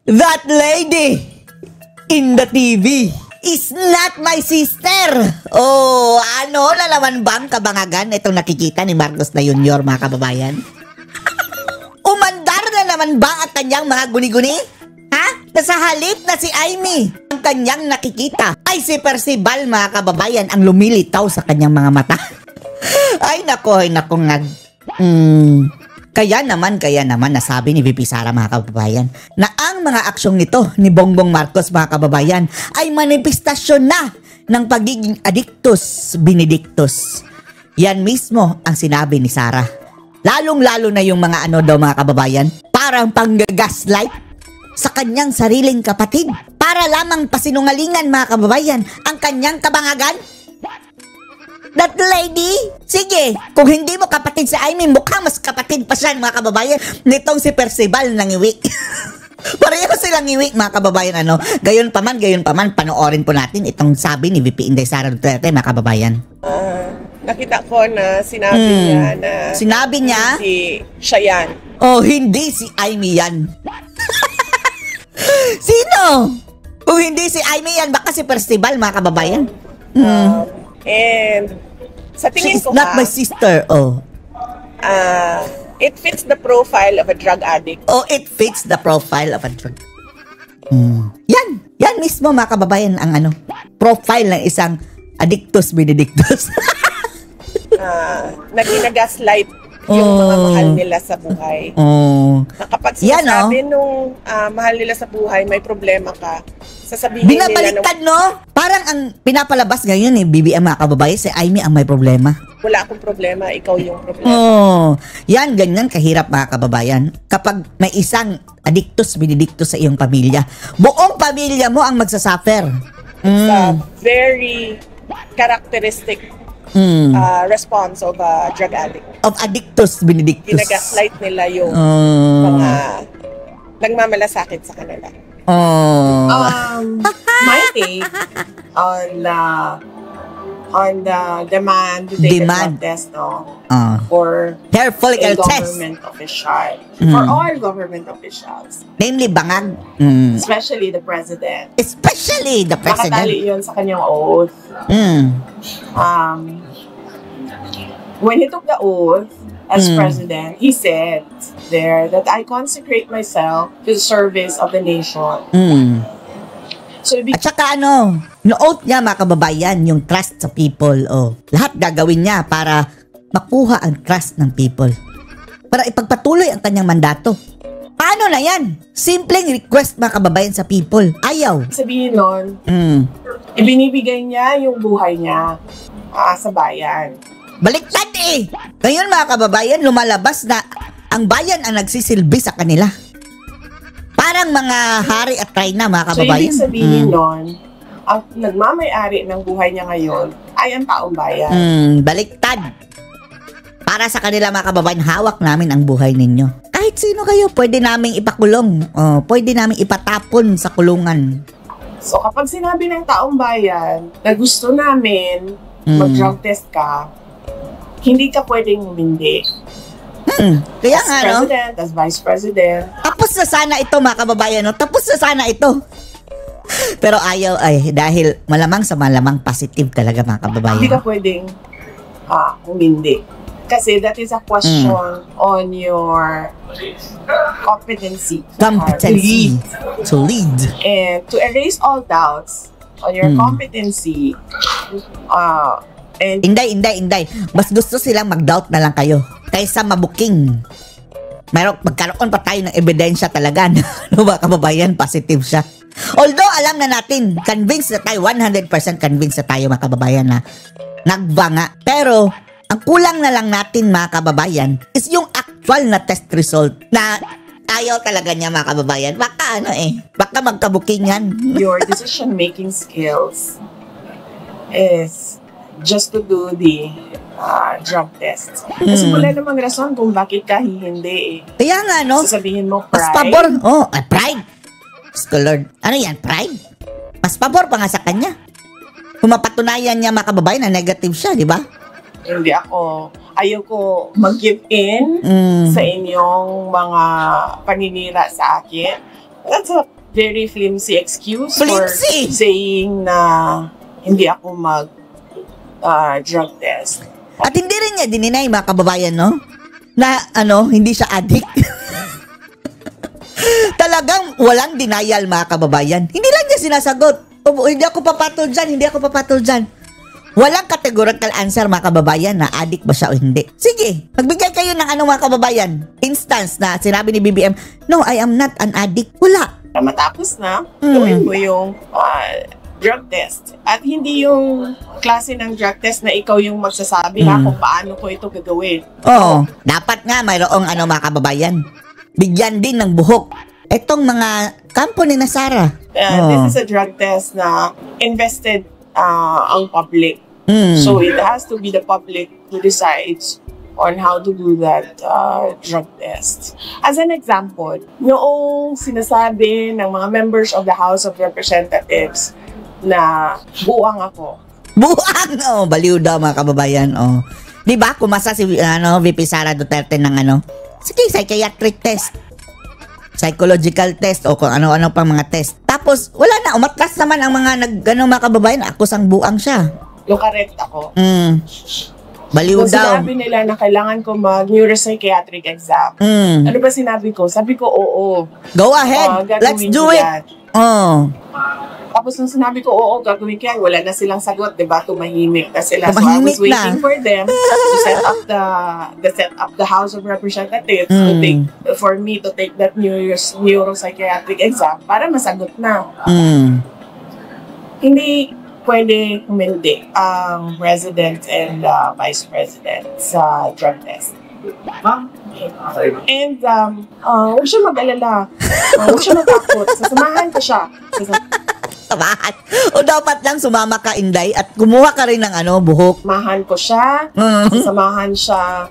That lady in the TV is not my sister. Oh, ano na naman bang kabangagan itong nakikita ni Marcos na Junior, mga kababayan? Umandar na naman ba ang kanyang mga guni-guni? Ha? Nasa halip na si Amy. Ang kanyang nakikita ay si Percival, mga kababayan, ang lumilitaw sa kanyang mga mata. Ay nako nga. Kaya naman nasabi ni VP Sara, mga kababayan, na ang mga aksyong nito ni Bongbong Marcos, mga kababayan, ay manifestasyon na ng pagiging addictus benedictus. Yan mismo ang sinabi ni Sara. Lalong-lalo na yung mga mga kababayan, parang pang-gaslight sa kanyang sariling kapatid para lamang pasinungalingan, mga kababayan, ang kanyang kabangagan. That lady, sige, kung hindi mo kapatid si Amy, mukhang mas kapatid pa siya, mga kababayan, nitong si Percival ng iwi. Pareho silang iwi, mga kababayan, Gayon pa man, panoorin po natin itong sabi ni VP Inday Sara Duterte, mga kababayan. Nakita ko na sinabi niya na... Sinabi niya? Hindi siya yan. Oh, hindi si Amy yan. Sino? Kung hindi si Amy yan, baka si Percival, mga kababayan. And sa tingin ko, she's not my sister. it fits the profile of a drug addict. Oh, it fits the profile of a drug. Yan mismo, mga kababayan, ang profile ng isang addictus benedictus. Naging-gaslight yung mga mahal nila sa buhay. Na kapag sinasabi nung mahal nila sa buhay, may problema ka, sasabihin binabaliktad, nila parang ang pinapalabas ngayon BBM, mga kababayan, si Amy ang may problema. Wala akong problema, ikaw yung problema. Yan, ganyan kahirap, mga kababayan. Kapag may isang addictus benedictus sa iyong pamilya, buong pamilya mo ang magsasuffer. It's a very characteristic response of a drug addict. Of addictus benedictus. Ginagaslight nila yung mga nagmamalasakit sa kanila. My take on the demand to take a blood test for hair follicle test government official, for all government officials, namely bangag, especially the president. Nakatali yun sa kanyang oath. When he took the oath as president, he said there that I consecrate myself to the service of the nation. So, at saka no-oath niya, mga kababayan, yung trust sa people. Lahat gagawin niya para makuha ang trust ng people. Para ipagpatuloy ang kanyang mandato. Paano na yan? Simpleng request, mga kababayan, sa people. Ayaw. Sabihin nun, ibinibigay niya yung buhay niya sa bayan. Baliktad Ngayon, mga kababayan, lumalabas na ang bayan ang nagsisilbi sa kanila. Parang mga hari at reyna, mga kababayan. So, ibig sabihin nun, ang nagmamay-ari ng buhay niya ngayon ay ang taong bayan. Baliktad. Para sa kanila, mga kababayan, hawak namin ang buhay ninyo. Kahit sino kayo, pwede naming ipakulong. Pwede naming ipatapon sa kulungan. So, kapag sinabi ng taong bayan na gusto namin mag-drug test ka, hindi ka pwedeng humindi. Kaya as president, as vice president. Tapos na sana ito, mga kababayan. Tapos na sana ito. Pero ayaw dahil malamang sa malamang positive talaga, mga kababayan. Hindi ka pwedeng humindi. Kasi that is a question on your competency. To lead. And to erase all doubts on your competency, Inday. Mas gusto silang mag-doubt na lang kayo kaysa mabuking. Magkaroon pa tayo ng ebidensya talaga. Mga kababayan, positive siya. Although, alam na natin, convinced na tayo, 100% convinced na tayo, mga kababayan, na nagbanga. Pero, ang kulang na lang natin, mga kababayan, is yung actual na test result na ayaw talaga niya, mga kababayan. Baka baka magkabukingan. Your decision-making skills is just to do the drug test. Kasi wala namang rason kung bakit ka hindi Kaya nga, sasabihin mo, pride. Mas pabor. Pride. Lord. Ano yan, pride? Mas pabor pa nga sa kanya. Kung mapatunayan niya, mga kababayan, na negative siya, di ba? Hindi ako. Ayoko mag-give in sa inyong mga paninira sa akin. That's a very flimsy excuse Flimsy? for saying na hindi ako drug test. At hindi rin niya dininay, mga kababayan, no? Na, hindi siya addict. Talagang walang denial, mga kababayan. Hindi lang niya sinasagot. Hindi ako papatol dyan. Walang categorical answer, mga kababayan, na addict ba siya o hindi. Sige, magbigay kayo ng mga kababayan. Instance na sinabi ni BBM, no, I am not an addict. Wala. Matapos na, gawin mo yung drug test. At hindi yung klase ng drug test na ikaw yung magsasabi kung paano ko ito gagawin. Oo. Dapat nga mayroong mga kababayan. Bigyan din ng buhok. Etong mga kampo ni Sara. This is a drug test na invested ang public. So it has to be the public who decides on how to do that drug test. As an example, noong sinasabi ng mga members of the House of Representatives na buwang ako. Buwang! Baliw daw, mga kababayan. Di ba, kumasa si VP Sara Duterte ng sige, psychiatric test, psychological test, o kung ano-ano pang mga test. Tapos, wala na, umatras naman ang mga mga kababayan, akusang buang siya. Lokaret ako. Baliw kung daw. Sinabi nila na kailangan ko mag-neuropsychiatric exam. Ano ba sinabi ko? Sabi ko, oo. Go ahead. Let's do it. Tapos nung sinabi ko, oo, gagawin ko yan, wala na silang sagot, diba? Tumahimik na sila. So I Tumahimik was waiting for them to set up the House of Representatives for me to take that neuropsychiatric exam para masagot na. Hindi pwede humindi ang President and Vice President sa drug test. And huwag siya mag-alala. Huwag siya matakot. Sasamahan ko siya. Samahan. O dapat lang sumama ka, Inday, at kumuha ka rin ng buhok. Sasamahan ko siya. Sasamahan siya.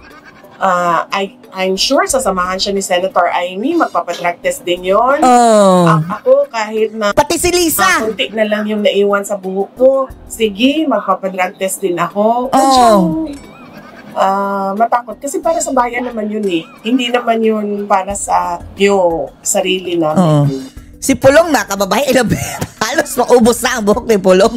I'm sure sasamahan siya ni Senator Amy. Magpapadrag test din yun. Ako, kahit na pati si Lisa. Kunti na lang yung naiwan sa buhok ko. Sige, magpapadrag test din ako. Matakot. Kasi para sa bayan naman yun eh. Hindi naman yun para sa yung sarili namin. Si Pulong, mga kababayan, halos maubos na ang buhok ni Pulong.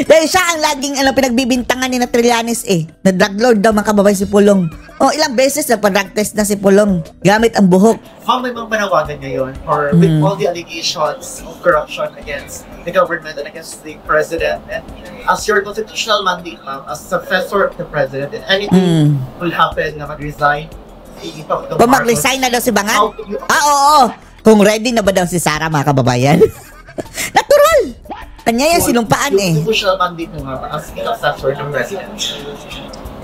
Dahil siya ang laging pinagbibintangan ni Trillanes na drug lord daw, mga kababayan, si Pulong. Ilang beses na pa-drug test na si Pulong gamit ang buhok. How may mga panawagan ngayon or with all the allegations of corruption against the government and against the president, and as your constitutional mandate, ma'am, as successor of the president, and anything will happen na mag-resign, mag-resign na daw si Bangan? Oo. Kung ready na ba daw si Sara, mga kababayan? Natural! Kanya yan sinumpaan Yung constitutional mandate mo, ma'am, as successor ng president.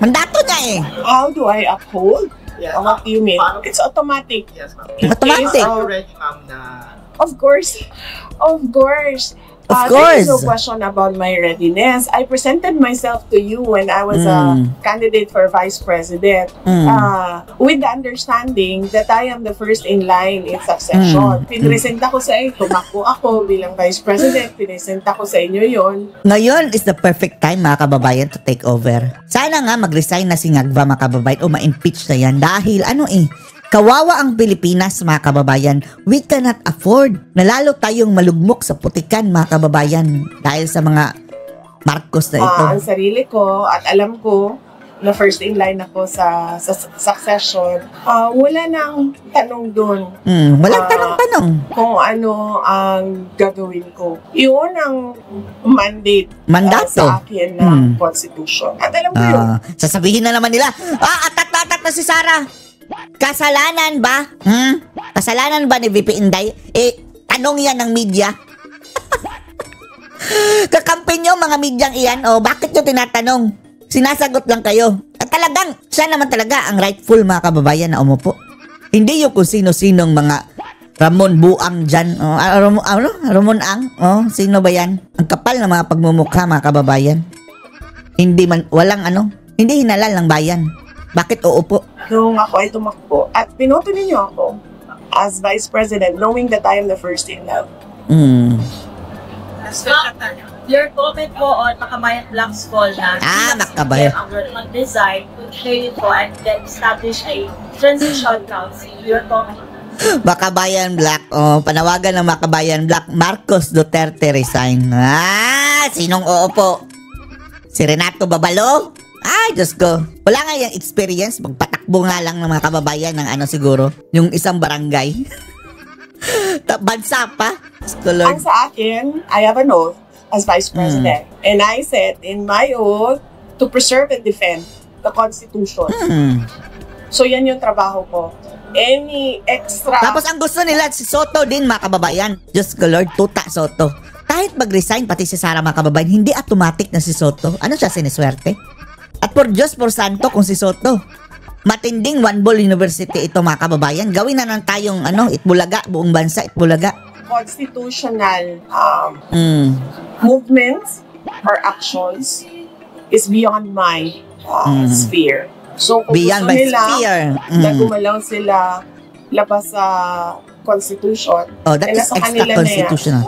Mandato niya How do I uphold? Yes. What do you mean? It's automatic. Yes, ma'am. Automatic. Are you ready, ma'am, na... Of course. There is no question about my readiness. I presented myself to you when I was a candidate for vice president with the understanding that I am the first in line in succession. Pinresenta ko sa inyo, tumakbo ako bilang vice president, pinresenta ko sa inyo yon. Ngayon is the perfect time, mga kababayan, to take over. Sana nga mag-resign na si Ngagva, mga kababayan, o ma-impeach na yan dahil kawawa ang Pilipinas, mga kababayan. We cannot afford na lalo tayong malugmok sa putikan, mga kababayan, dahil sa mga Marcos na ito. Ang sarili ko at alam ko na first in line ako sa succession, wala nang tanong doon. Walang tanong-tanong. Kung ano ang gagawin ko. Iyon ang mandato sa akin ng Constitution. At alam ko yun. Sasabihin na naman nila, atat na si Sara. Kasalanan ba? Kasalanan ba ni VP Inday? Tanong yan ng media. Kakampi nyo, mga medyang iyan, bakit nyo tinatanong? Sinasagot lang kayo. At talagang, siya naman talaga ang rightful, mga kababayan, na umupo. Hindi yung kung sino-sinong mga Ramon Buang dyan. Ramon Ang? Sino ba yan? Ang kapal na mga pagmumukha, mga kababayan. Hindi hinalal ng bayan. Bakit uupo? Nung ako ay tumakbo at pinoto ninyo ako as Vice President knowing that I am the first in line. Your comment po on Makabayan Black's call na Makabayan ang mag-design, clearly po, and then establish a transition council. Your comment? Makabayan Black. Panawagan ng Makabayan Black. Marcos Duterte resign. Sinong uupo? Si Renato Babalo? Ay, Diyos ko. Wala nga yung experience. Magpatakbo nga lang ng mga kababayan ng siguro. Yung isang barangay. Bansa pa. Ang sa akin, I have an oath as Vice President. And I said in my oath to preserve and defend the Constitution. So yan yung trabaho ko. Any extra... Tapos ang gusto nila, si Soto din, mga kababayan. Diyos ko Lord, tuta Soto. Kahit mag-resign, pati si Sara, mga kababayan, hindi automatic na si Soto. Ano siya, siniswerte? At por Diyos, por Santo, kung si Soto, matinding One Ball University ito, mga kababayan. Gawin na lang tayong, Itbulaga, buong bansa, Itbulaga. Constitutional movements or actions is beyond my sphere. So, kung beyond gusto nila na sphere. gumalaw sila labas sa Constitution, that is nasa kanila extra-constitutional.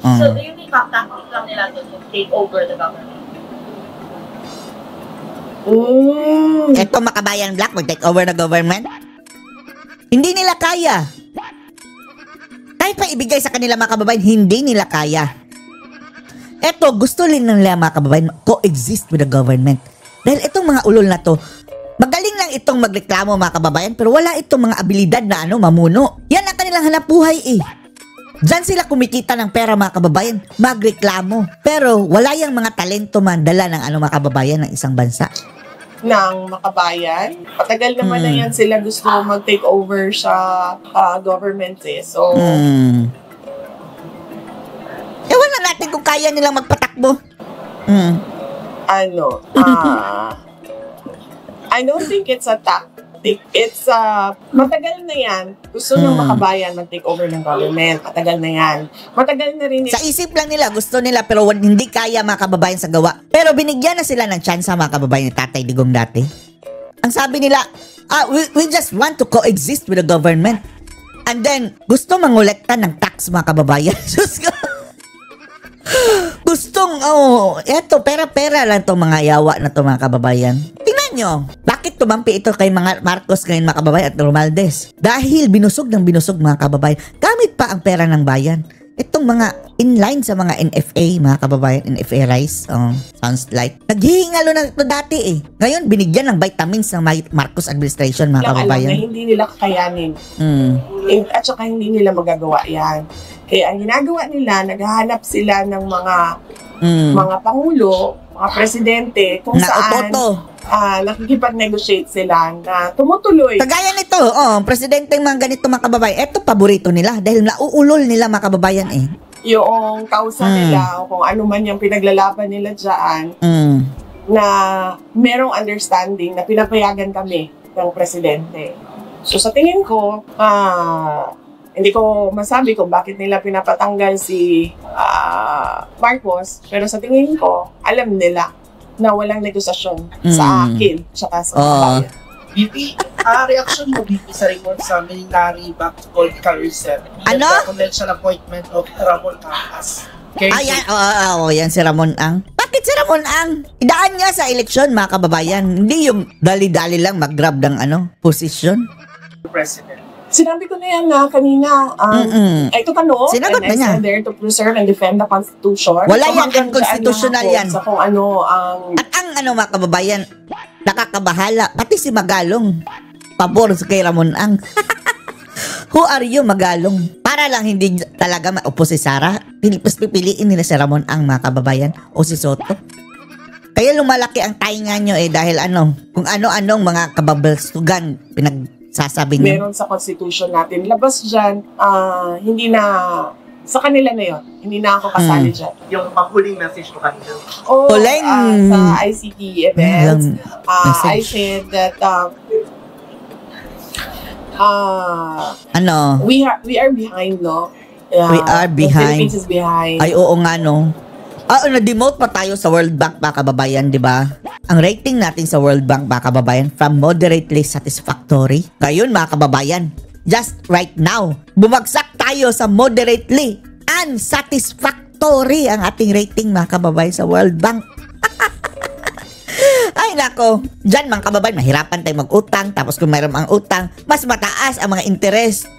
So, do you think tactic lang nila to take over the government? Ito, Makabayan Black, mag-take over the government? Hindi nila kaya. Kahit pa ibigay sa kanila, mga kababayan, hindi nila kaya. Eto, gusto rin nila, mga kababayan, coexist with the government. Dahil itong mga ulol na to, magaling lang itong magreklamo, mga kababayan, pero wala itong mga abilidad na mamuno. Yan ang kanilang hanapbuhay Diyan sila kumikita ng pera, mga kababayan, magreklamo. Pero wala yung mga talento mandala ng mga kababayan ng isang bansa. Ng Makabayan. Patagal naman na yan sila gusto mag-take over sa government So, ewan na natin kung kaya nilang magpatakbo. I don't think it's a tactic. It's matagal na yan. Gusto ng Makabayan mag-take over ng government. Matagal na yan. Matagal na rin. Sa isip lang nila, gusto nila, pero hindi kaya, mga kababayan, sa gawa. Pero binigyan na sila ng chance, mga kababayan, ni Tatay Digong dati. Ang sabi nila, we just want to coexist with the government. And then, gusto mangolekta ng tax, mga kababayan. Gustong, eto, pera-pera lang itong mga yawa na itong mga kababayan. Tingnan nyo, bakit tumampi ito kay mga Marcos ngayon, mga kababayan, at Romualdez? Dahil binusog ng binusog, mga kababayan, gamit pa ang pera ng bayan. Itong mga inline sa mga NFA, mga kababayan, NFA rice, sounds like. Naghihingalo na ito dati Ngayon, binigyan ng vitamins ng Marcos administration, mga kababayan. Alam na hindi nila kakayanin. At saka hindi nila magagawa yan. Kaya ang ginagawa nila, naghahanap sila ng mga pangulo, mga presidente, kung saan nakikipag-negotiate sila na tumutuloy. Kagaya nito, presidente mga ganito, mga kababayan, eto paborito nila dahil nauulol nila, mga kababayan Yung kausa nila, o kung ano man yung pinaglalaban nila dyan, na merong understanding na pinapayagan kami ng presidente. So sa tingin ko, hindi ko masabi kung bakit nila pinapatanggal si Marcos, pero sa tingin ko, alam nila na walang negosasyon sa akin tsaka sa bayan. BP, reaction mo, BP, sa report sa military back to political reset. Ano? The confidential appointment of Ramon Angas. Yan si Ramon Ang. Bakit si Ramon Ang? Idaan niya sa eleksyon, mga kababayan. Hindi yung dali-dali lang mag-grab ng posisyon. President. Sinabi ko na yan kanina. Ito tanong, sinagot na niya. I there to preserve and defend the Constitution. Wala yan, unconstitutional yan. Sa kung ano ang... At ang mga kababayan, nakakabahala. Pati si Magalong. Pabor kay Ramon Ang. Who are you, Magalong? Para lang hindi talaga maupo si Sara, pipiliin nila si Ramon Ang, mga kababayan, o si Soto. Kaya lumalaki ang tainga nyo dahil kung ano-anong mga kababalstugan sasabi niyo. Meron sa Constitution natin. Labas dyan, hindi na, sa kanila na yun. Hindi na ako kasali dyan. Yung huling message ko kanina. Huling! Sa ICT events, I said that, we are behind, no? We are behind. The Philippines is behind. Ay, oo nga, no? Na-demote pa tayo sa World Bank, mga kababayan, di ba? Ang rating natin sa World Bank, mga kababayan, from moderately satisfactory. Ngayon, mga kababayan, just right now, bumagsak tayo sa moderately unsatisfactory ang ating rating, mga kababayan, sa World Bank. Ay, nako. Diyan, mga kababayan, mahirapan tayo mag-utang. Tapos kung mayroon ang utang, mas mataas ang mga interest.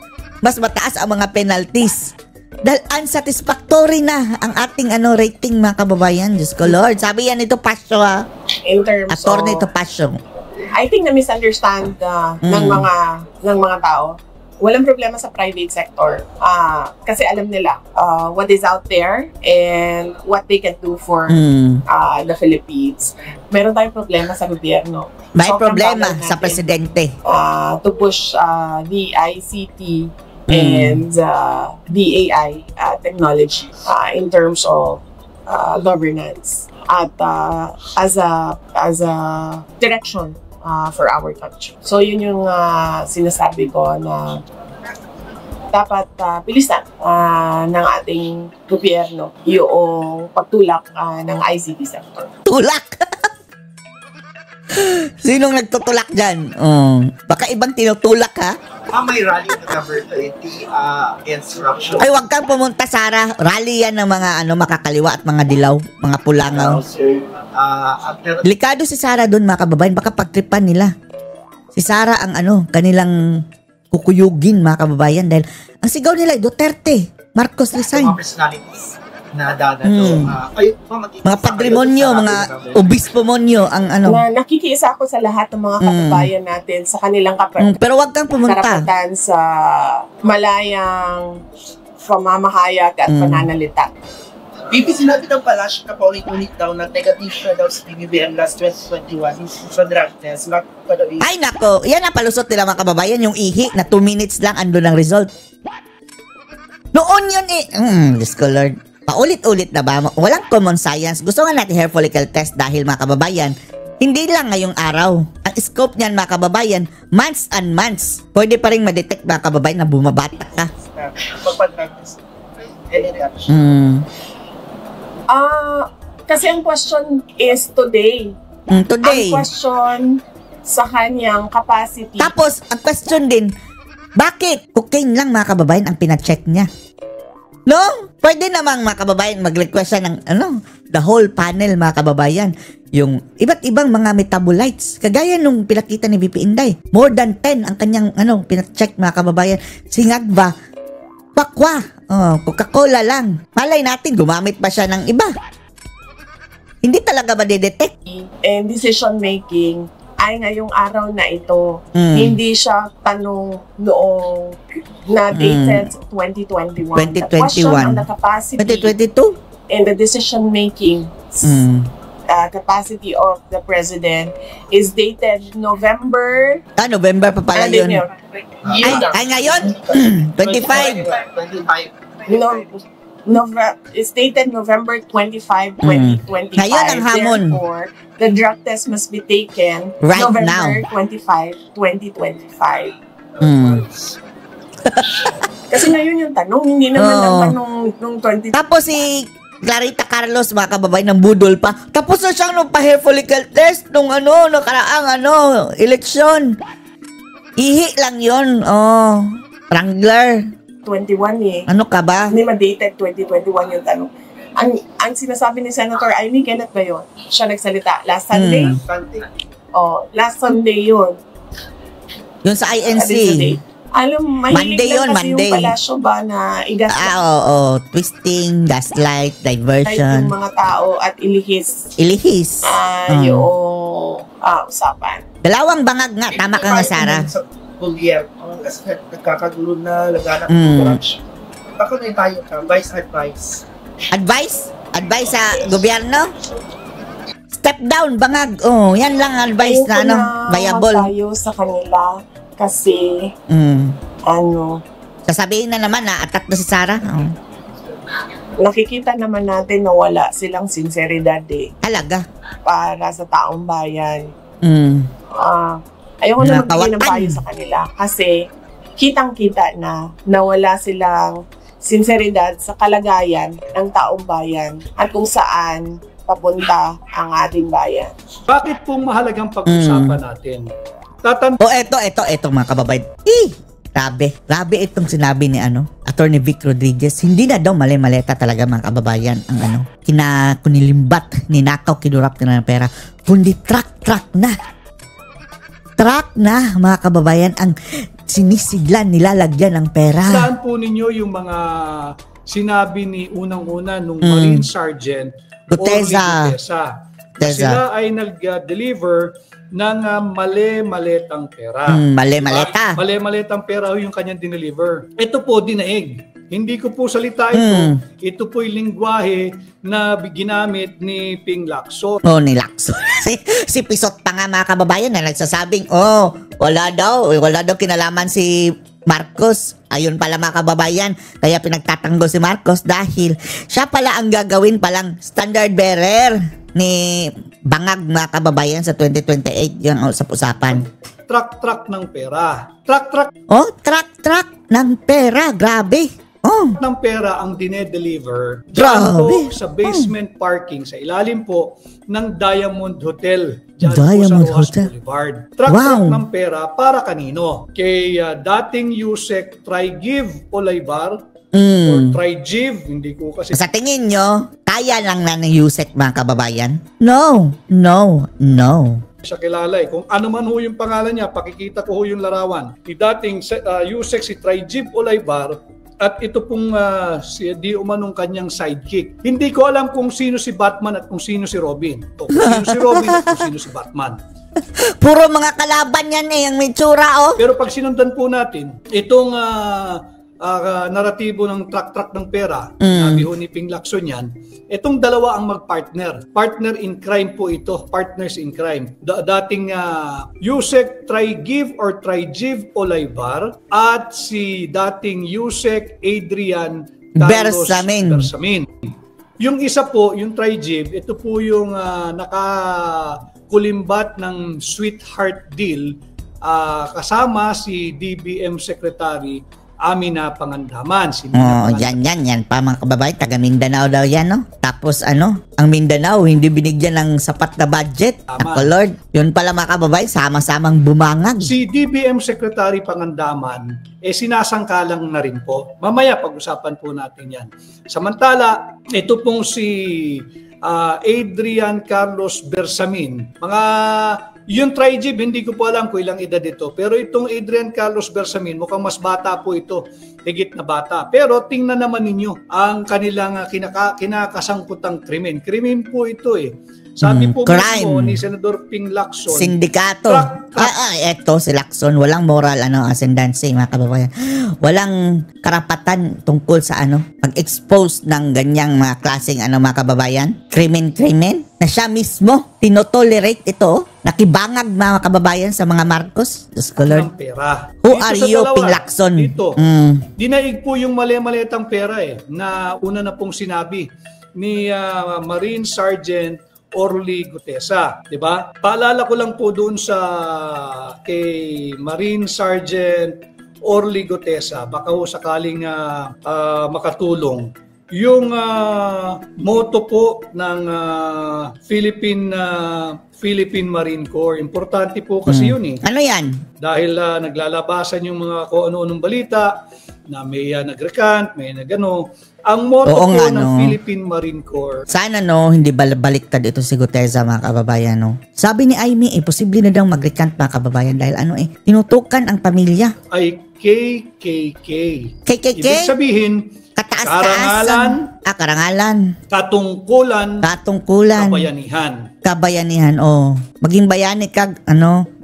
mas mataas ang mga penalties. Dahil unsatisfactory na ang ating rating, mga kababayan. Diyos ko Lord. Sabi yan ito, Pasyo, ha? In terms Attorney ito, Pasyo. I think na misunderstand ng mga tao. Walang problema sa private sector. Kasi alam nila what is out there and what they can do for the Philippines. Meron tayong problema sa gobyerno. May problema sa presidente. To push the ICT and the AI technology in terms of governance at as a direction for our country. So yun yung sinasabi ko na dapat bilisan ng ating gobyerno yung pagtulak ng ICT sector. Tulak! Sinong nagtutulak dyan? Baka ibang tinutulak, ha? May rally in November 30 against corruption. Ay, wag kang pumunta, Sara. Rally yan ng mga makakaliwa at mga dilaw, mga pulangaw. Delikado si Sara doon, mga kababayan. Baka pagtripan nila. Si Sara ang kanilang kukuyugin, mga kababayan. Dahil ang sigaw nila ay Duterte, Marcos resign. Mga personalities na mga patrimonyo, mga obispomonyo ang Nakikiisa ako sa lahat ng mga kababayan natin sa kanilang pero wag kang pumunta. Karapatan sa malayang pamamahayag at pananalita. BP, sinabi ng Palasyo na paulit-ulit daw na negative siya daw sa PBBM last 2021 sa drug test. Ay nako, yan ang palusot nila, mga kababayan, yung ihi na 2 minutes lang ando ng result. Noon yun Diyos ko Lord. Paulit-ulit na ba? Walang common science. Gusto nga natin hair follicle test dahil, mga kababayan, hindi lang ngayong araw. Ang scope niyan, mga kababayan, months and months. Pwede pa rin ma-detect, mga kababayan, na bumabata ka. Pagpa-drug test. Kasi ang question is today. Today. Ang question sa kanyang capacity. Tapos, ang question din, bakit cocaine lang, mga kababayan, ang pina-check niya? No? Pwede namang, mga kababayan, mag-request siya ng, the whole panel, mga kababayan. Yung iba't ibang mga metabolites. Kagaya nung pinakita ni VP Inday. More than 10 ang kanyang, pina-check, mga kababayan. Singagba, pakwa, Coca-Cola lang. Malay natin, gumamit pa siya ng iba. Hindi talaga ba de-detect? And decision making ay ngayong araw na ito. Hindi siya tanong noong na dated 2021. 2021. The question on the capacity 2022? and the decision making capacity of the president is dated November. November pa pala yun. Ay, ngayon? 25. It's dated November 25, 2025. Ngayon ang hamon. Therefore, the drug test must be taken right November now. 25, 2025. Kasi ngayon yung tanong, hindi naman ang tanong nung 20. Tapos si Clarita Carlos, mga kababayan, ng budol pa. Tapos na siyang nung pa-hair follicle test nung nakaraang eleksyon. Ihi lang yun. Wrangler. 21 Ano ka ba? Hindi ma-dated 2021 yung tanong. Ang sinasabi ni Senator Amy, kailan ba yun? Siya nagsalita. Last Sunday? Last Sunday yun. Yung sa INC. Alam, mahilig Monday yun, lang kasi Monday. yung palasyo ba na i-gaslight. Twisting, gaslight, diversion. Yung mga tao at ilihis. Yung usapan. dalawang bangag nga. Tama ka nga, Sara. Gobyerno kasi nagkakagulo na laganap ng corruption. Baka may tayo ka, advice. Advice sa gobyerno? Step down, bangag. Yan lang advice na viable. Tayo sa kanila kasi sasabihin na naman na attack na si Sara. Nakikita naman natin na wala silang sinseridad Talaga. para sa taong bayan. Ayoko na magbigay ng payo sa kanila kasi kitang-kita na nawala silang sinseridad sa kalagayan ng taong bayan at kung saan papunta ang ating bayan. Bakit pong mahalagang pag-usapan natin? Eto mga kababayan. Grabe itong sinabi ni Attorney Vic Rodriguez. Hindi na daw mali-maleta talaga, mga kababayan, ang kunilimbat, ninakaw, kinurap na ng pera, kundi track na. Track na, mga kababayan, ang sinisiglan, nilalagyan ng pera. Saan po ninyo yung mga sinabi ni unang-una nung Marine Sergeant Gutesa. Orly Gutesa. Sila ay nag-deliver ng mali-maletang pera. Mali-maleta. Mali-maletang pera yung kanyang dineliver. Ito po, dinaig. Hindi ko po salita ito. Ito po'y lingwahe na ginamit ni Ping Lacson. Ni Lacson. si Pisot pa nga mga kababayan na nagsasabing, wala daw kinalaman si Marcos. Ayun pala mga kababayan, kaya pinagtatanggol si Marcos dahil siya pala ang gagawin palang standard bearer ni Bangag mga kababayan sa 2028 yung usap-usapan. Truck ng pera. Truck Truck ng pera. Grabe. ng pera ang dinedeliver Grabe. po sa basement parking sa ilalim po ng Diamond Hotel dyan Diamond po sa Rojas Hotel. Boulevard. Truck ng pera para kanino? Kay dating Yusek Try-Give Olaybar or Try-Give, hindi ko kasi... Sa tingin nyo, kaya lang na ng Yusek mga kababayan? No. siya kilala eh. Kung ano man ho yung pangalan niya, pakikita ko ho yung larawan. Ni dating Yusek si Try-Give Olaybar at ito pong di umanong kanyang sidekick. Hindi ko alam kung sino si Batman at kung sino si Robin. O kung sino si Robin at kung sino si Batman. Puro mga kalaban yan ang may tsura Pero pag sinundan po natin, itong naratibo ng truck ng pera, sabi ho ni Ping Lacson yan, itong dalawa ang mag-partner. Partner in crime po ito. Partners in crime. Dating Yusek Try-Give or Try-Give Olaybar at si dating Yusek Adrian Carlos Bersamin. Yung isa po, yung Try-Give, ito po yung nakakulimbat ng sweetheart deal kasama si DBM Secretary Amina Pangandaman. Yan pa mga kababayan, taga Mindanao daw yan, no? Tapos ang Mindanao hindi binigyan ng sapat na budget. Ako Lord, yun pala mga kababayan, sama-samang bumangag. Si DBM Secretary Pangandaman, sinasangkalang na rin po. Mamaya pag-usapan po natin yan. Samantala, ito pong si Adrian Carlos Bersamin, yung Try-Give, hindi ko po alam kung ilang edad ito. Pero itong Adrian Carlos Bersamin, mukhang mas bata po ito. Higit na bata. Pero tingnan naman ninyo ang kanilang kinakasangkutang krimen. Krimen po ito eh. Sabi po mismo ni Senador Ping Lacson. Sindikato. Eto si Lacson. Walang moral ascendancy mga kababayan. Walang karapatan tungkol sa pag-expose ng ganyang mga klaseng mga kababayan. Krimen na siya mismo tinotolerate ito. Nakibangag mga kababayan sa mga Marcos. Diyos ko Lord. Pera. Who are you, Ping Lacson? Dito. Dinaig po yung mali-malitang pera na una na pong sinabi ni Marine Sergeant Orly Gutesa, 'di ba? Paalala ko lang po doon sa kay Marine Sergeant Orly Gutesa, baka ho sakaling makatulong. Yung motto po ng Philippine Marine Corps. Importante po kasi yun eh. Ano yan? Dahil naglalabasan yung mga kung ano-anong balita na may nag-recant, may nagano. Ang motto po ng Philippine Marine Corps. Sana hindi baliktad ito si Gutesa mga kababayan. Sabi ni Aimee, posible na daw mag-recant mga kababayan dahil tinutukan ang pamilya. Ay KKK. KKK? Ibig sabihin, karangalan, katungkulan, kabayanihan, maging bayani kag,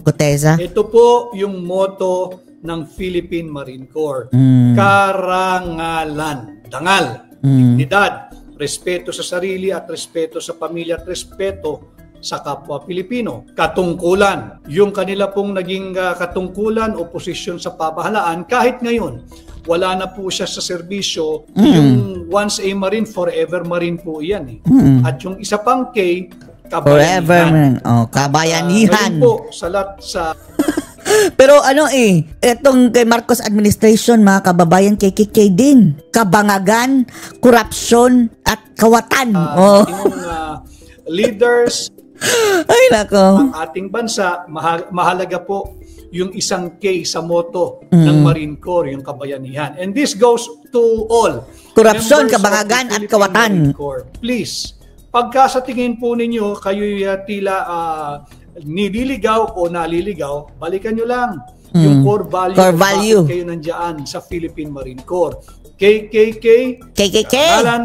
Gutesa. Ito po yung motto ng Philippine Marine Corps. Karangalan, dangal, dignidad, respeto sa sarili at respeto sa pamilya at respeto sa kapwa Pilipino. Katungkulan, yung kanila pong naging katungkulan o posisyon sa pamahalaan kahit ngayon. Wala na po siya sa serbisyo. Yung once a Marine, forever Marine po yan eh. At yung isa pang K, kabayanihan. Forever Marine. Kabayanihan. Po, salat sa... Pero etong kay Marcos administration mga kababayan, KKK din. Kabangagan, korupsyon, at kawatan. Leaders, ay nako. ang ating bansa, mahalaga po yung isang K sa motto ng Marine Corps, yung kabayanihan. And this goes to all. Korupsyon, kabangagan, at kawatan. Please, pagka sa tingin po ninyo, kayo tila nililigaw o naliligaw, balikan nyo lang. yung core value, Core value. bakit kayo nandiyan sa Philippine Marine Corps. KKK, KKK. karangalan,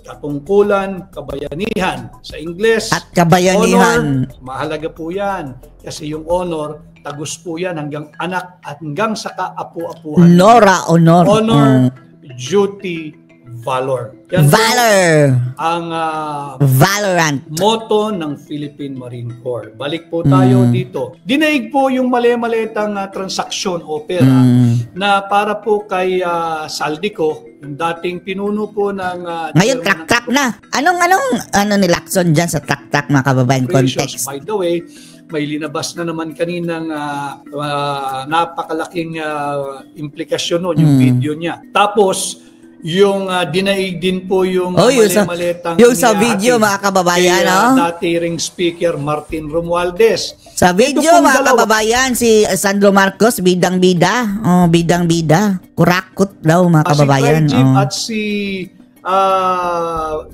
katungkulan, kabayanihan. Sa Ingles, At kabayanihan. honor, mahalaga po yan. Kasi yung honor, tagus po yan hanggang anak at hanggang sa kaapu-apuhan. Honor. Honor, duty, valor. Yan po Valor. ang Valorant. motto ng Philippine Marine Corps. Balik po tayo dito. Dinaig po yung mali-malitang transaksyon o pera na para po kay Saldico, yung dating pinuno po ng Ngayon, truck na. Ano ni Lacson dyan sa truck mga kababayan operations. context? By the way, may linabas na naman kaninang napakalaking implikasyon nun, yung video niya. Tapos, yung dinaig din po yung mali-malitang yung sa video mga kababayan, dating speaker Martin Romualdez. Sa video mga kababayan, si Sandro Marcos, bidang-bida. Bidang-bida. Kurakot daw mga kababayan. Si Jim at si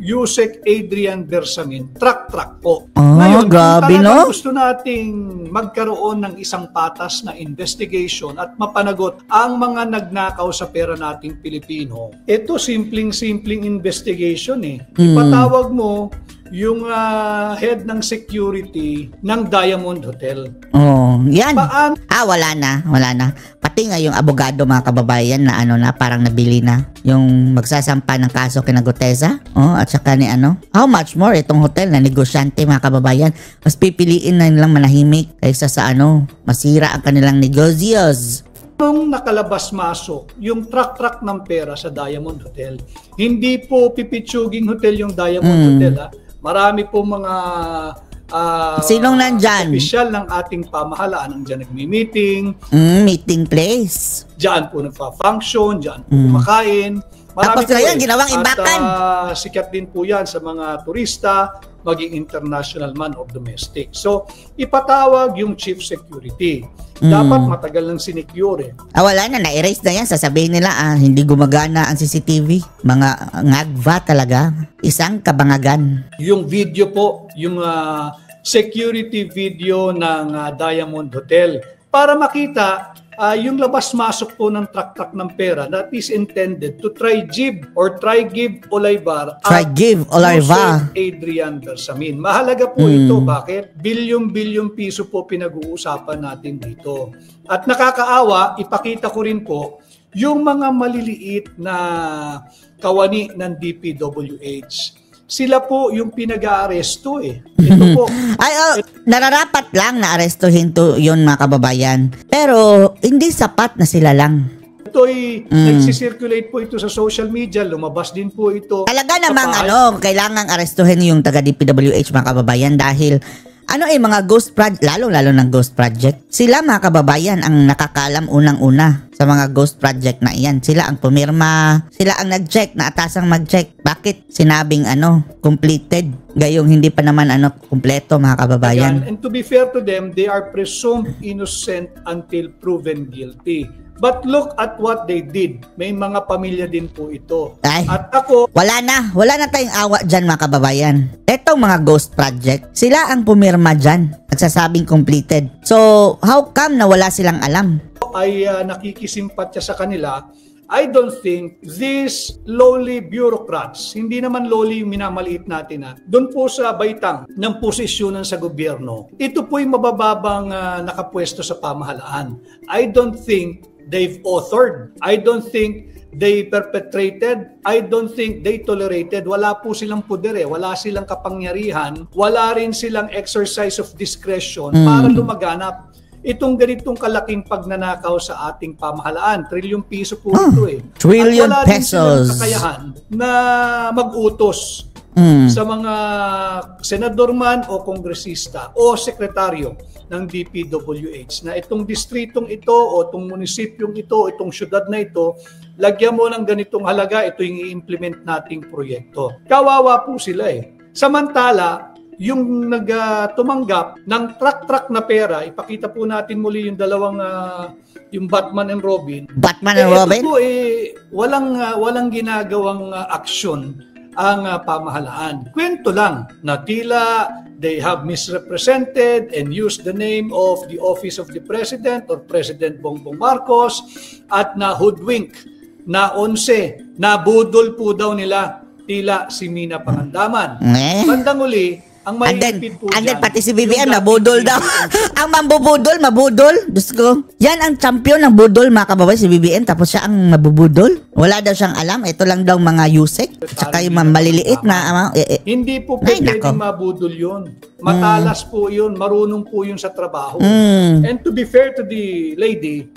Yusek Adrian Bersamin, truck po. Ngayon, grabe, kung talagang no? gusto nating magkaroon ng isang patas na investigation at mapanagot ang mga nagnakaw sa pera nating Pilipino, ito simpleng investigation eh. Ipatawag mo yung head ng security ng Diamond Hotel. Yan. Paan? Wala na. Pati nga yung abogado mga kababayan na parang nabili na yung magsasampa ng kaso kina Gutesa. At saka ni how much more itong hotel na negosyante mga kababayan. Mas pipiliin na nilang manahimik kaysa sa masira ang kanilang negosyo. Nung nakalabas-masok yung truck ng pera sa Diamond Hotel, hindi po pipitsuging hotel yung Diamond Hotel. Marami po mga Sinong nandyan? Opisyal ng ating pamahalaan ang dyan nagmi-meeting. Meeting place. Dyan po nagpa-function, dyan po kumakain. Tapos ngayon, ginawang imbakan. At sikat din po yan sa mga turista, maging international man or domestic. So, ipatawag yung chief security. Dapat matagal ng sinecure. Wala na, na-erase na yan. Sasabihin nila, hindi gumagana ang CCTV. Mga ngagva talaga. Isang kabangagan. Yung video po, yung security video ng Diamond Hotel. Para makita yung labas-masok po ng truck ng pera that is intended to try give Olaybar Adrian Bersamin. Mahalaga po ito. Bakit? Bilyong piso po pinag-uusapan natin dito. At nakakaawa, ipakita ko rin po yung mga maliliit na kawani ng DPWH. Sila po yung pinag-aaresto eh. Ito po. Nararapat lang na arestuhin to yun mga kababayan. Pero hindi sapat na sila lang. Ito'y nagsisirculate po ito sa social media. Lumabas din po ito. Talaga namang kailangang arestuhin yung taga DPWH mga kababayan dahil mga ghost project, lalo ng ghost project. Sila mga kababayan ang nakakalam unang-una sa mga ghost project na iyan. Sila ang pumirma, sila ang nag-check, na atasang mag-check. Bakit sinabing completed? Gayong hindi pa naman kumpleto mga kababayan. And to be fair to them, they are presumed innocent until proven guilty. But look at what they did. May mga pamilya din po ito. At ako, wala na tayong awa dyan mga kababayan. Etong mga ghost project, sila ang pumirma dyan. Nagsasabing completed. So, how come na wala silang alam? Ay nakikisimpatya sa kanila. I don't think these lowly bureaucrats, hindi naman lowly yung minamaliit natin doon po sa baitang ng posisyonan sa gobyerno, ito po yung mabababang nakapwesto sa pamahalaan. I don't think they've authored. I don't think they perpetrated. I don't think they tolerated. Wala po silang poder wala silang kapangyarihan, wala rin silang exercise of discretion para lumaganap. Itong ganitong kalaking pagnanakaw sa ating pamahalaan, trilyong piso po ito Trillion At wala pesos. din silang kakayahan na mag-utos sa mga senador man o kongresista o sekretaryo ng DPWH na itong distritong ito o itong munisipyong ito, itong syudad na ito, lagyan mo ng ganitong halaga, ito yung i-implement nating proyekto. Kawawa po sila Samantala, yung tumanggap ng truck na pera, ipakita po natin muli yung dalawang yung Batman and Robin. Batman and Robin? Ito po walang ginagawang aksyon ang pamahalaan. Kwento lang na tila they have misrepresented and used the name of the office of the President or President Bongbong Marcos at na hoodwink, na 11, nabudol po daw nila tila si Mina Pangandaman. Bandang uli, ang mahigpit po dyan, pati si BBM, mabudol daw. Ang mambubudol, mabudol. Diyos ko. Yan ang champion ng budol, mga kababay, si BBM. Tapos siya ang mabubudol. Wala daw siyang alam. Ito lang daw mga yusek. Tsaka yung maliliit na... Hindi po pwedeng mabudol yun. Matalas po yun. Marunong po yun sa trabaho. And to be fair to the lady,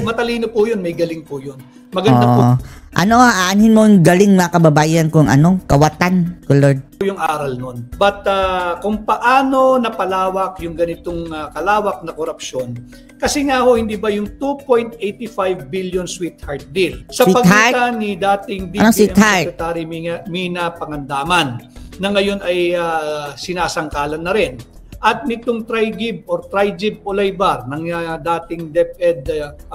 matalino po yun. May galing po yun. Maganda po. Aanhin mo yung galing, mga kababayan, kung kawatan, ko Lord. Yung aral nun. But kung paano napalawak yung ganitong kalawak na korupsyon, kasi nga ho, hindi ba yung 2.85 billion sweetheart deal sa pagitan ni dating DPM Secretary Mina Pangandaman na ngayon ay sinasangkalan na rin. At nitong Trigib Olaybar ng dating DepEd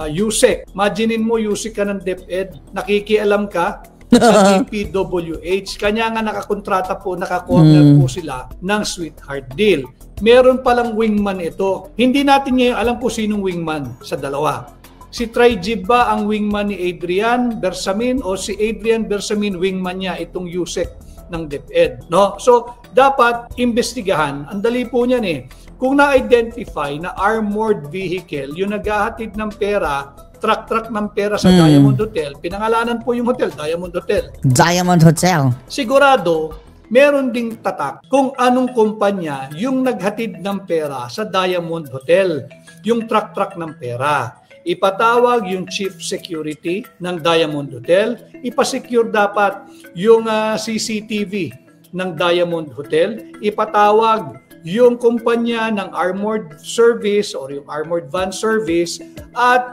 Yusek. Imaginin mo, Yusek ka ng DepEd, nakikialam ka sa DPWH. Kanya nga nakakontrata po, nakakorner po sila ng sweetheart deal. Meron palang wingman ito. Hindi natin ngayon alam kung sinong wingman sa dalawa. Si Trigib ba ang wingman ni Adrian Bersamin o si Adrian Bersamin wingman niya itong Yusek ng DepEd, no? So dapat imbestigahan. Ang dali po niyan eh. Kung na-identify na armored vehicle, yung naghahatid ng pera, truck ng pera sa Diamond Hotel, pinangalanan po yung hotel, Diamond Hotel. Diamond Hotel. Sigurado, meron ding tatak kung anong kumpanya yung naghatid ng pera sa Diamond Hotel, yung truck ng pera. Ipatawag yung chief security ng Diamond Hotel, ipasecure dapat yung CCTV ng Diamond Hotel, ipatawag yung kumpanya ng armored service or yung armored van service at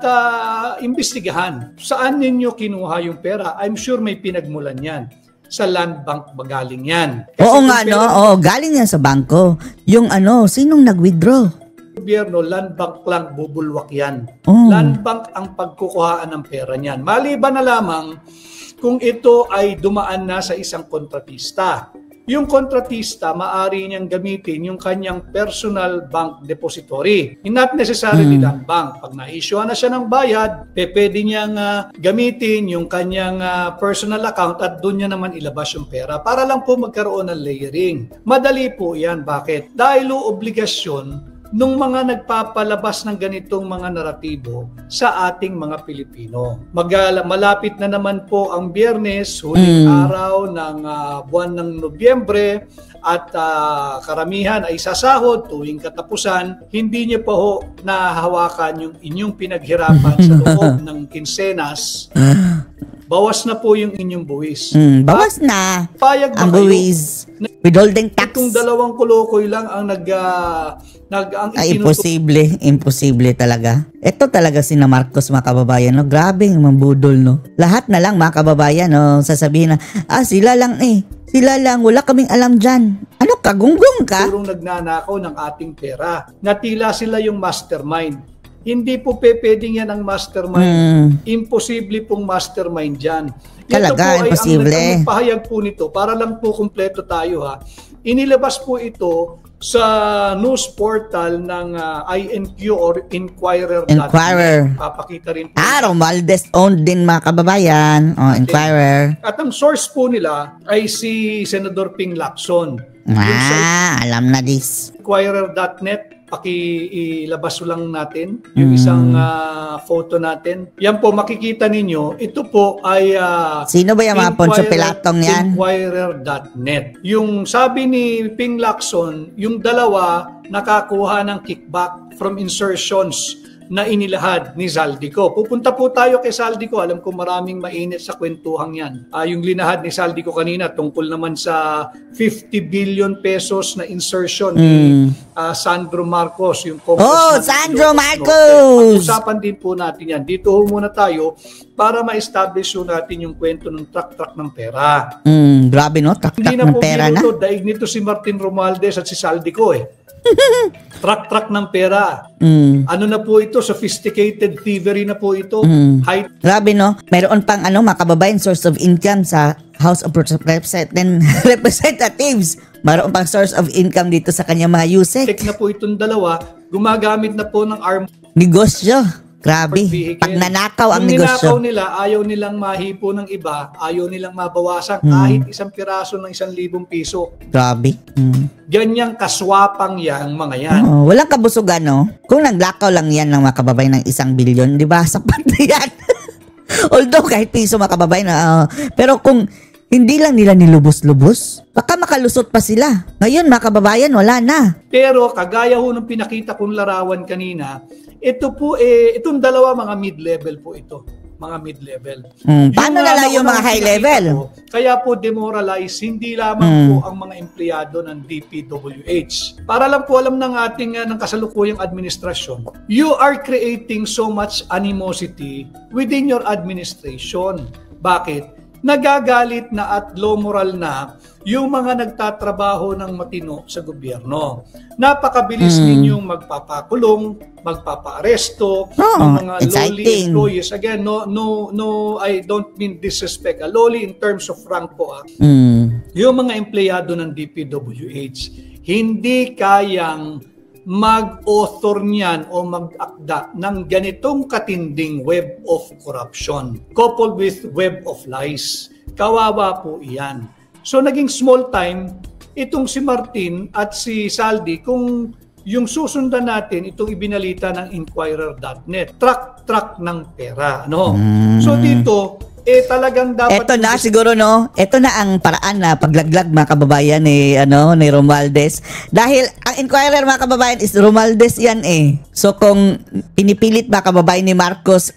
imbestigahan saan ninyo kinuha yung pera. I'm sure may pinagmulan yan. Sa land bank ba galing yan? Kasi oo nga, galing yan sa bangko. Yung sinong nag-withdraw? Gobyerno, land bank lang, bubulwak yan. Land bank ang pagkukuhaan ng pera niyan. Maliban na lamang kung ito ay dumaan na sa isang kontratista. Yung kontratista, maaari niyang gamitin yung kanyang personal bank depository. Not necessarily land bank. Pag na-issue na siya ng bayad, pwede niyang gamitin yung kanyang personal account at doon niya naman ilabas yung pera para lang po magkaroon ng layering. Madali po yan. Bakit? Dahil obligasyon nung mga nagpapalabas ng ganitong mga naratibo sa ating mga Pilipino. Malapit na naman po ang Biyernes, huling araw ng buwan ng Nobyembre at karamihan ay sasahod tuwing katapusan. Hindi niyo pa ho nahahawakan yung inyong pinaghirapan sa loob ng kinsenas. Bawas na po yung inyong buwis. Bawas na ang buwis. Withholding tax. Itong dalawang kulukoy lang ang imposible talaga. Ito talaga sina Marcos, mga kababayan, no? Grabe yung mambudol, no? Lahat na lang, mga kababayan, no? Sasabihin na, sila lang sila lang, wala kaming alam dyan. Ano, kagunggong ka? Purong nagnanakaw ng ating pera. Natila sila yung mastermind. Hindi po pwedeng yan ang mastermind. Imposible pong mastermind dyan. Talaga, imposible. Ang pahayag po nito, para lang po kumpleto tayo ha, inilabas po ito sa news portal ng INQ or Inquirer. Papakita rin po. Romualdez owned din, mga kababayan. Inquirer. At ang source po nila ay si Senador Ping Lacson. Alam na this. Inquirer.net. Paki-ilabas lang natin yung isang photo natin. Yan po, makikita ninyo. Ito po ay sino ba yung mga Poncio Pilatong yan? Inquirer.net. Yung sabi ni Ping Lacson, yung dalawa nakakuha ng kickback from insertions na inilahad ni Zaldico. Pupunta po tayo kay Zaldico. Alam ko maraming mainit sa kwentuhang yan. Yung linahad ni Zaldico kanina tungkol naman sa 50 billion pesos na insertion ni Sandro Marcos. Yung Sandro Marcos! Usapan din po natin yan. Dito muna tayo para ma-establish natin yung kwento ng truck ng pera. Grabe, no? Truck ng pera na. Daig nito si Martin Romualdez at si Zaldico eh. Truck ng pera. Ano na po ito? Sophisticated thievery na po ito. Grabe, no? Mayroon pang mga kababayan, source of income sa House of Representatives. Mayroon pang source of income dito sa kanyang mga usek. Tek na po itong dalawa, gumagamit na po ng arm. Negosyo. Grabe. Pag nanakaw ang Kung negosyo. ninakaw nila, ayaw nilang mahipo ng iba, ayaw nilang mabawasan kahit isang piraso ng 1,000 piso. Grabe. Ganyang kaswapang yan, mga yan. Walang kabusugan, no? Kung naglakaw lang yan ng mga kababayan ng 1 bilyon, di ba? Sapat na yan. Although kahit piso mga kababayan, pero kung hindi lang nila nilubos-lubos, baka makalusot pa sila. Ngayon mga kababayan, wala na. Pero kagaya ho ng pinakita kong larawan kanina, ito po itong dalawa mga mid-level po ito. Mga mid-level. Paano na lang yung mga high level? Kaya po demoralize hindi lamang po ang mga empleyado ng DPWH. Para lang po alam ng ating ng kasalukuyang administrasyon, you are creating so much animosity within your administration. Bakit? Nagagalit na at low moral na yung mga nagtatrabaho ng matino sa gobyerno. Napakabilis ninyong magpapakulong, magpapaaresto, ng mga lowly employees. Again, no, I don't mean disrespect. Lowly in terms of rank po. Yung mga empleyado ng DPWH, hindi kayang mag-author niyan o mag-akda ng ganitong katinding web of corruption coupled with web of lies. Kawawa po iyan. So naging small time itong si Martin at si Saldi kung yung susundan natin itong ibinalita ng Inquirer.net. Truck ng pera. No? So dito, talagang dapat... Ito na siguro, no? Ito na ang paraan na paglaglag mga kababayan ni Romualdez. Dahil ang Inquirer mga kababayan is Romualdez yan eh. So kung pinipilit mga kababayan ni Marcos,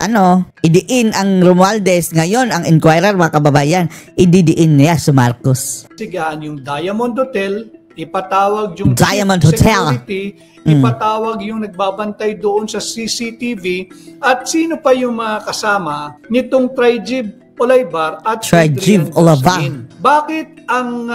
idiin ang Romualdez, ngayon ang Inquirer mga kababayan, ididiin niya si Marcos. Sigaan yung Diamond Hotel, ipatawag yung Diamond security, ipatawag yung nagbabantay doon sa CCTV, at sino pa yung mga kasama nitong Trajib Olaybar at Trajib Olaybar. Bakit ang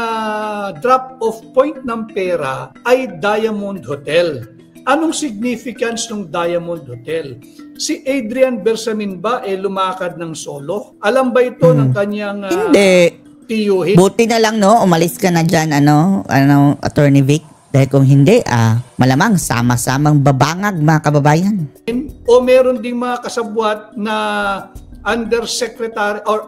drop-off point ng pera ay Diamond Hotel? Anong significance ng Diamond Hotel? Si Adrian Bersamin ba lumakad ng solo? Alam ba ito ng kanyang... Hindi. tiyuhin? Buti na lang, no? Umalis ka na dyan, Attorney Vic. Dahil kung hindi, malamang sama-samang babangag mga kababayan. O meron ding mga kasabwat na undersecretary or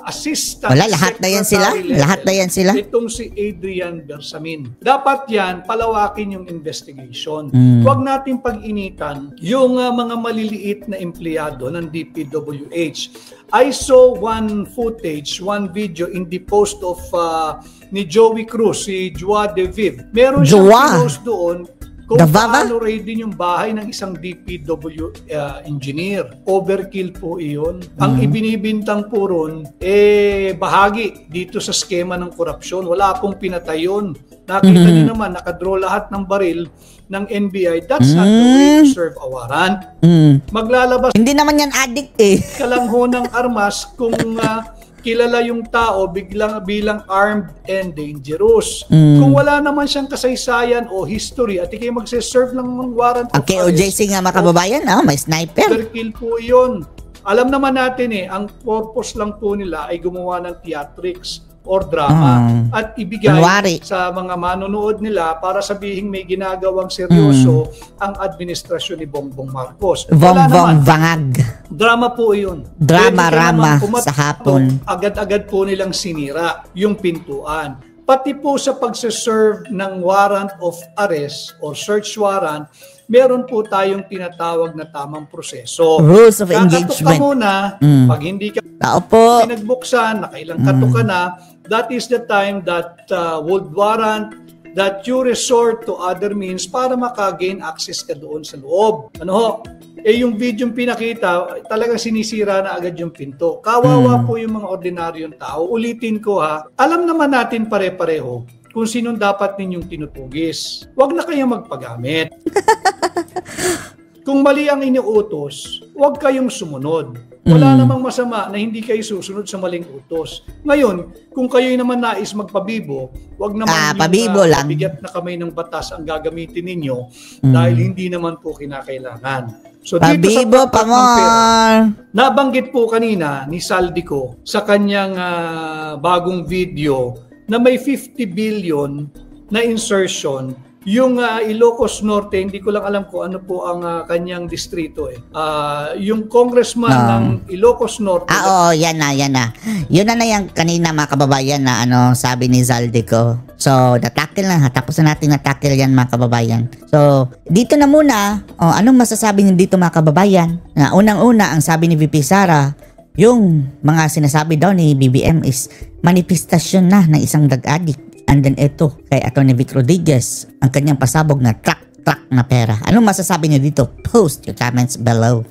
assistant. Wala, lahat na yan sila. Lahat na yan sila. Itong si Adrian Bersamin. Dapat yan, palawakin yung investigation. Huwag natin pag-initan yung mga maliliit na empleyado ng DPWH. I saw one footage, one video in the post of ni Joey Cruz, si Joa De Viv. Meron siyang post doon kung paano raidin yung bahay ng isang DPW engineer. Overkill po iyon. Ang ibinibintang po ron, bahagi dito sa skema ng korupsyon. Wala pong pinatay yun. Nakita niyo naman, nakadraw lahat ng baril ng NBI. That's not the way to serve a warrant. Maglalabas. Hindi naman yan addict eh. Kalangho ng armas kung kilala yung tao bilang armed and dangerous. Kung wala naman siyang kasaysayan o history at ikay magse-serve ng warrant of arrest. OJC nga mga kababayan, may sniper. Overkill po yun. Alam naman natin ang purpose lang po nila ay gumawa ng theatrics or drama at ibigay sa mga manonood nila para sabihin may ginagawang seryoso ang administrasyon ni Bongbong Marcos. Bongbong Bangag. Drama po yun. Drama-rama sa hapon. Agad-agad po nilang sinira yung pintuan. Pati po sa pagse-serve ng warrant of arrest or search warrant, meron po tayong tinatawag na tamang proseso. Rules of engagement. Kakatok ka muna, pag hindi ka pinagbuksan, nakailang katok ka na, that is the time that would warrant that you resort to other means para maka-gain access ka doon sa loob. Yung video yung pinakita, talagang sinisira na agad yung pinto. Kawawa po yung mga ordinaryong tao. Ulitin ko alam naman natin pare-pareho kung sinong dapat ninyong tinutugis. Huwag na kayong magpagamit. kung mali ang iniutos, huwag kayong sumunod. Wala namang masama na hindi kayo susunod sa maling utos. Ngayon, kung kayo naman nais magpabibo, huwag naman pabibo lang. bigat na kamay ng batas ang gagamitin ninyo dahil hindi naman po kinakailangan. So dito sa Pabibo pa mo. Nabanggit po kanina ni Saldico sa kanyang bagong video na may 50 billion na insertion yung Ilocos Norte. Hindi ko lang alam kung ano po ang kanyang distrito yung congressman ng Ilocos Norte. Yan na. Yun na yung kanina mga kababayan na sabi ni Zaldico. So, natakil na. Tapos na natin natakil yan mga kababayan. So, dito na muna. Anong masasabi niyo dito mga kababayan? Na unang-una, ang sabi ni VP Sara, yung mga sinasabi daw ni BBM is manifestasyon na ng isang drug addict. And then ito, kay Atty. Vic Rodriguez, ang kanyang pasabog na truck na pera. Anong masasabi niyo dito? Post your comments below.